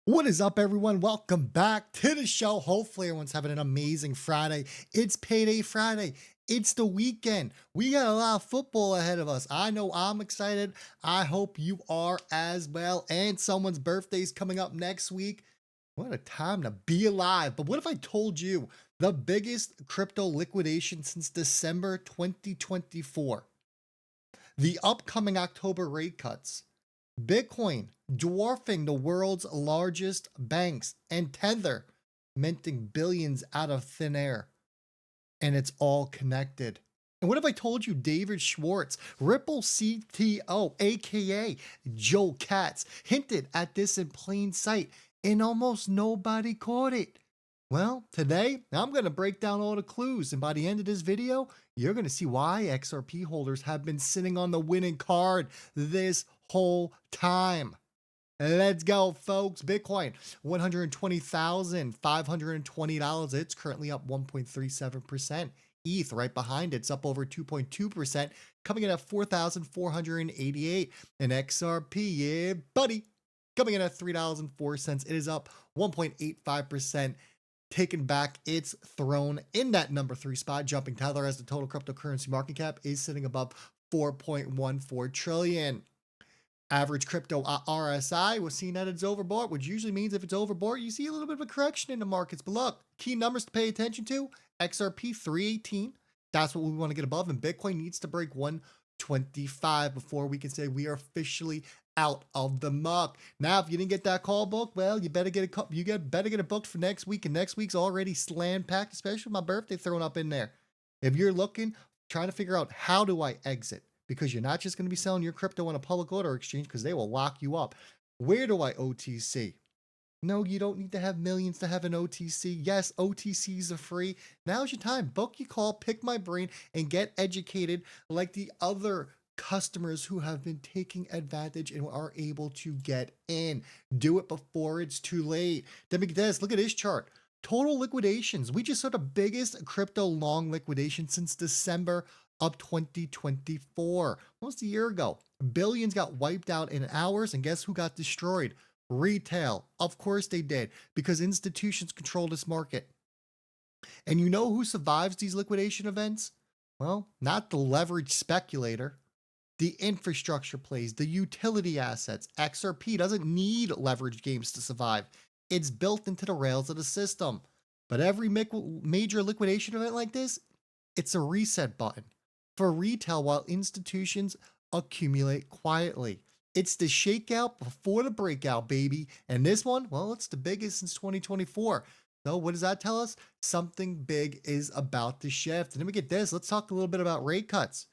What is up, everyone? Welcome back to the show. Hopefully, everyone's having an amazing Friday. It's Payday Friday. It's the weekend. We got a lot of football ahead of us. I know I'm excited. I hope you are as well. And someone's birthday is coming up next week. What a time to be alive. But what if I told you the biggest crypto liquidation since December 2024? The upcoming October rate cuts, Bitcoin dwarfing the world's largest banks, and Tether minting billions out of thin air. And it's all connected. And what if I told you David Schwartz, Ripple CTO, aka Joe Katz, hinted at this in plain sight and almost nobody caught it? Well, today I'm going to break down all the clues, and by the end of this video, you're going to see why XRP holders have been sitting on the winning card this whole time. Let's go, folks. Bitcoin, $120,520. It's currently up 1.37%. ETH right behind it's up over 2.2%, coming in at 4,488. And XRP, yeah, buddy, coming in at $3.04. It is up 1.85%. Taken back its throne in that number 3 spot, jumping Tether as the total cryptocurrency market cap is sitting above 4.14 trillion. Average crypto RSI was seen that it's overbought, which usually means if it's overbought, you see a little bit of a correction in the markets. But look, key numbers to pay attention to: XRP 318. That's what we want to get above, and Bitcoin needs to break 125 before we can say we are officially out of the muck. Now, if you didn't get that call booked, well, you better get it booked for next week, and next week's already slam packed, especially with my birthday thrown up in there. If you're trying to figure out how do I exit, because you're not just going to be selling your crypto on a public order exchange because they will lock you up. Where do I OTC? No, you don't need to have millions to have an OTC. Yes, OTCs are free. Now's your time. Book your call, pick my brain, and get educated like the other customers who have been taking advantage and are able to get in. Do it before it's too late. Then look at this chart. Total liquidations. We just saw the biggest crypto long liquidation since December of 2024, almost a year ago. Billions got wiped out in hours, and guess who got destroyed? Retail. Of course they did, because institutions control this market. And you know who survives these liquidation events? Well, not the leveraged speculator. The infrastructure plays, the utility assets. XRP doesn't need leveraged games to survive. It's built into the rails of the system. But every major liquidation event like this, it's a reset button for retail while institutions accumulate quietly. It's the shakeout before the breakout, baby. And this one, well, it's the biggest since 2024. So what does that tell us? Something big is about to shift. And then we get this. Let's talk a little bit about rate cuts.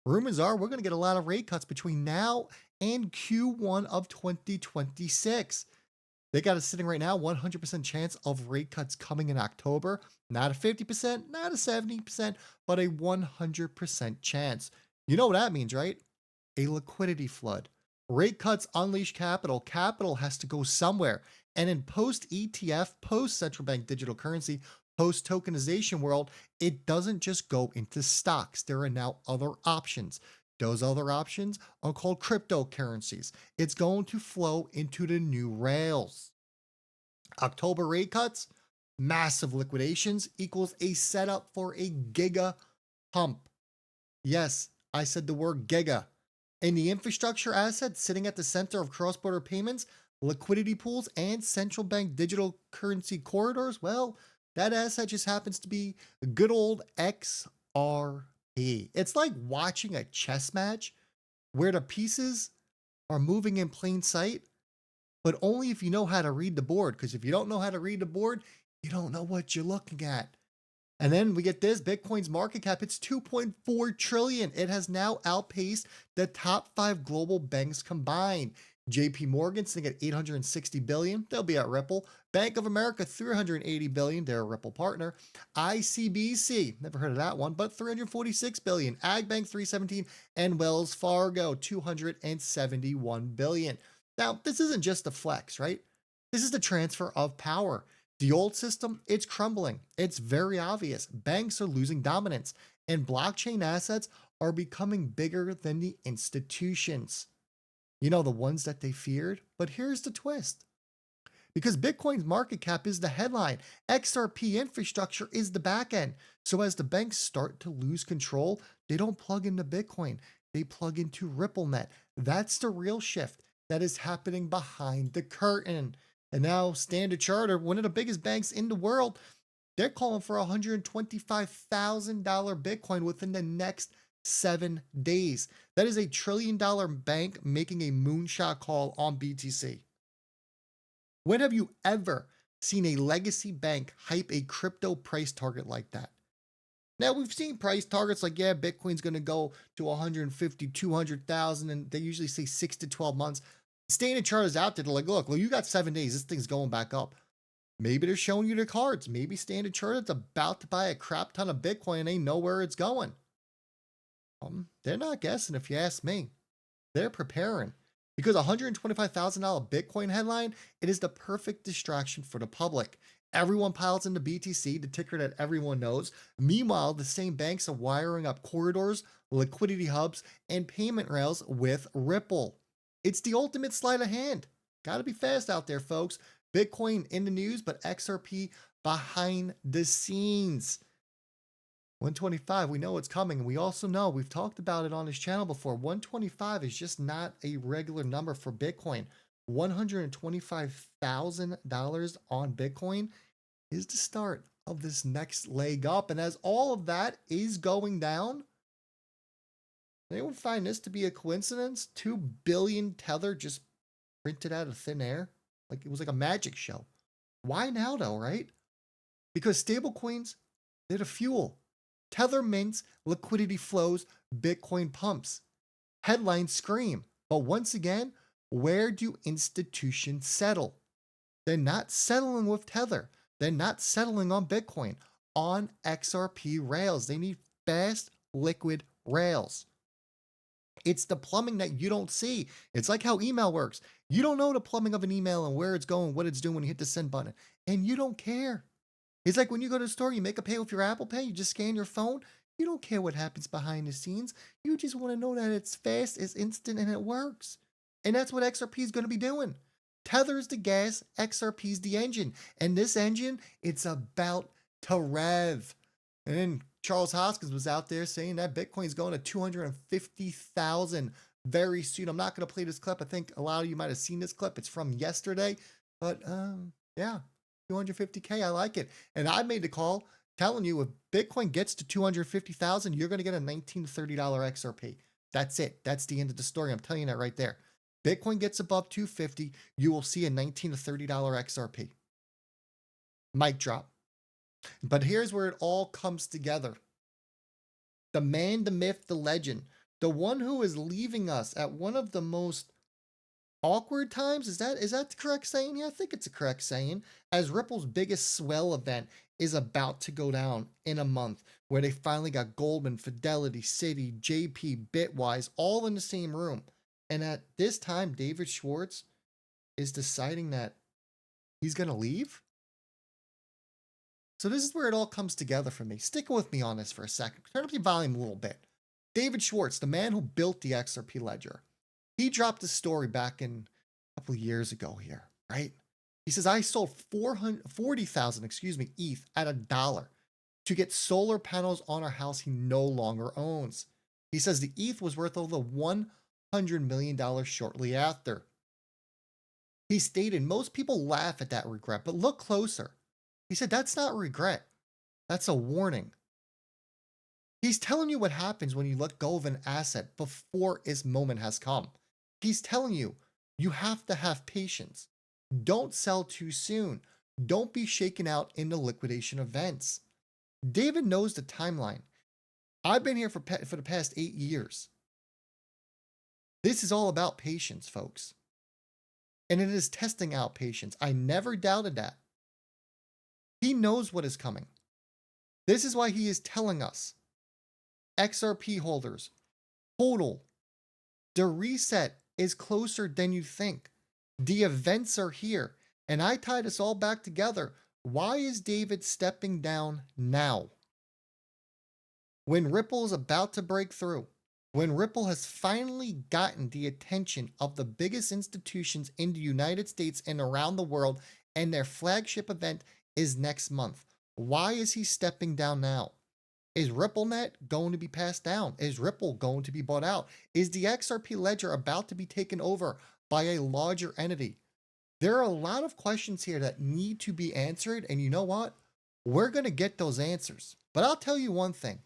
Rumors are we're going to get a lot of rate cuts between now and Q1 of 2026. They got us sitting right now, 100% chance of rate cuts coming in October. Not a 50%, not a 70%, but a 100% chance. You know what that means, right? A liquidity flood. Rate cuts unleash capital. Capital has to go somewhere. And in post-ETF, post-central bank digital currency, post-tokenization world, it doesn't just go into stocks. There are now other options. Those other options are called cryptocurrencies. It's going to flow into the new rails. October rate cuts, massive liquidations equals a setup for a giga pump. Yes, I said the word giga. And the infrastructure assets sitting at the center of cross-border payments, liquidity pools, and central bank digital currency corridors, well, that asset just happens to be good old XRP. It's like watching a chess match where the pieces are moving in plain sight, but only if you know how to read the board. Because if you don't know how to read the board, you don't know what you're looking at. And then we get this, Bitcoin's market cap, it's 2.4 trillion. It has now outpaced the top 5 global banks combined. JP Morgan sitting at 860 billion. They'll be at Ripple. Bank of America, 380 billion. They're a Ripple partner. ICBC, never heard of that one, but 346 billion. Agbank, 317, and Wells Fargo, 271 billion. Now, this isn't just a flex, right? This is the transfer of power. The old system, it's crumbling. It's very obvious. Banks are losing dominance, and blockchain assets are becoming bigger than the institutions. You know, the ones that they feared. But here's the twist. because Bitcoin's market cap is the headline. XRP infrastructure is the back end. So as the banks start to lose control, they don't plug into Bitcoin. They plug into RippleNet. That's the real shift that is happening behind the curtain. And now Standard Chartered, one of the biggest banks in the world, they're calling for $125,000 Bitcoin within the next 7 days. That is a $1 trillion bank making a moonshot call on BTC. When have you ever seen a legacy bank hype a crypto price target like that? Now, we've seen price targets like, yeah, Bitcoin's going to go to 150, 200,000, and they usually say 6 to 12 months. Standard Chartered's out there. They're like, look, you got 7 days. This thing's going back up. Maybe they're showing you their cards. Maybe Standard Chartered's about to buy a crap ton of Bitcoin and they know where it's going. They're not guessing, if you ask me. They're preparing. Because $125,000 Bitcoin headline, it is the perfect distraction for the public. Everyone piles into BTC, the ticker that everyone knows. Meanwhile, the same banks are wiring up corridors, liquidity hubs, and payment rails with Ripple. It's the ultimate sleight of hand. Got to be fast out there, folks. Bitcoin in the news, but XRP behind the scenes. 125, we know it's coming. We also know, we've talked about it on this channel before, 125 is just not a regular number for Bitcoin. $125,000 on Bitcoin is the start of this next leg up. And as all of that is going down, anyone find this to be a coincidence? 2 billion Tether just printed out of thin air? Like it was like a magic show. Why now though, right? Because stablecoins, they're the fuel. Tether mints, liquidity flows, Bitcoin pumps. Headlines scream. But once again, where do institutions settle? They're not settling with Tether. They're not settling on Bitcoin, on XRP rails. They need fast, liquid rails. It's the plumbing that you don't see. It's like how email works. You don't know the plumbing of an email and where it's going, what it's doing when you hit the send button, and you don't care. It's like when you go to the store, you make a pay with your Apple Pay, you just scan your phone. You don't care what happens behind the scenes. You just want to know that it's fast, it's instant, and it works. And that's what XRP is going to be doing. Tether's the gas, XRP's the engine. And this engine, it's about to rev. And then Charles Hoskins was out there saying that Bitcoin's going to 250,000 very soon. I'm not going to play this clip. I think a lot of you might have seen this clip. It's from yesterday. But yeah. 250K, I like it. And I made the call telling you if Bitcoin gets to 250,000, you're going to get a $19 to $30 XRP. That's it. That's the end of the story. I'm telling you that right there. Bitcoin gets above 250, you will see a $19 to $30 XRP. Mic drop. But here's where it all comes together. The man, the myth, the legend, the one who is leaving us at one of the most awkward times, is that the correct saying? Yeah, I think it's a correct saying. As Ripple's biggest swell event is about to go down in a month, where they finally got Goldman, Fidelity, Citi, JP, Bitwise, all in the same room. And at this time, David Schwartz is deciding that he's going to leave. So this is where it all comes together for me. Stick with me on this for a second. Turn up the volume a little bit. David Schwartz, the man who built the XRP ledger, he dropped a story back in a couple of years ago here, right? He says, I sold 40,000, ETH at $1 to get solar panels on our house he no longer owns. He says the ETH was worth over $100 million shortly after. He stated, most people laugh at that regret, but look closer. He said, that's not regret. That's a warning. He's telling you what happens when you let go of an asset before its moment has come. He's telling you, you have to have patience. Don't sell too soon. Don't be shaken out in the liquidation events. David knows the timeline. I've been here for the past 8 years. This is all about patience, folks. And it is testing out patience. I never doubted that. He knows what is coming. This is why he is telling us, XRP holders, total, the reset is closer than you think. The events are here. And I tie this all back together. Why is David stepping down now? When Ripple is about to break through, when Ripple has finally gotten the attention of the biggest institutions in the United States and around the world, and their flagship event is next month. Why is he stepping down now? Is RippleNet going to be passed down? Is Ripple going to be bought out? Is the XRP ledger about to be taken over by a larger entity? There are a lot of questions here that need to be answered, and you know what? We're going to get those answers. But I'll tell you one thing,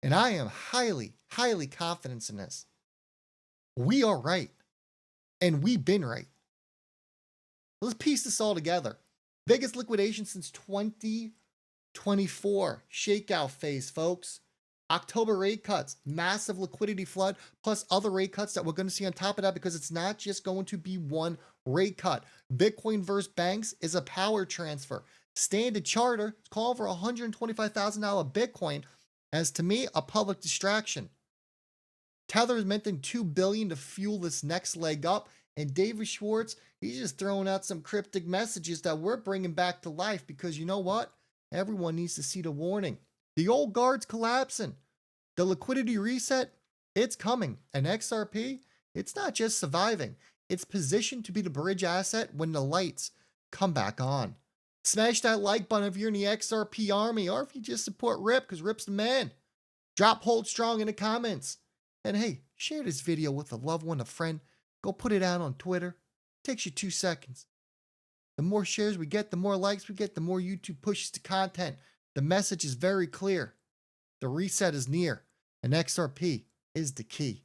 and I am highly, highly confident in this. We are right, and we've been right. Let's piece this all together. Biggest liquidation since 2024. Shakeout phase, folks. October rate cuts, massive liquidity flood, plus other rate cuts that we're going to see on top of that, because it's not just going to be one rate cut. Bitcoin versus banks is a power transfer. Standard Charter is calling for $125,000 Bitcoin as, to me, a public distraction. Tether is minting $2 billion to fuel this next leg up. And David Schwartz, he's just throwing out some cryptic messages that we're bringing back to life, because you know what? Everyone needs to see the warning. The old guard's collapsing. The liquidity reset, it's coming. And XRP, it's not just surviving. It's positioned to be the bridge asset when the lights come back on. Smash that like button if you're in the XRP army, or if you just support Rip, because Rip's the man. Drop hold strong in the comments. And hey, share this video with a loved one, a friend. Go put it out on Twitter. Takes you 2 seconds. The more shares we get, the more likes we get, the more YouTube pushes the content. The message is very clear. The reset is near, and XRP is the key.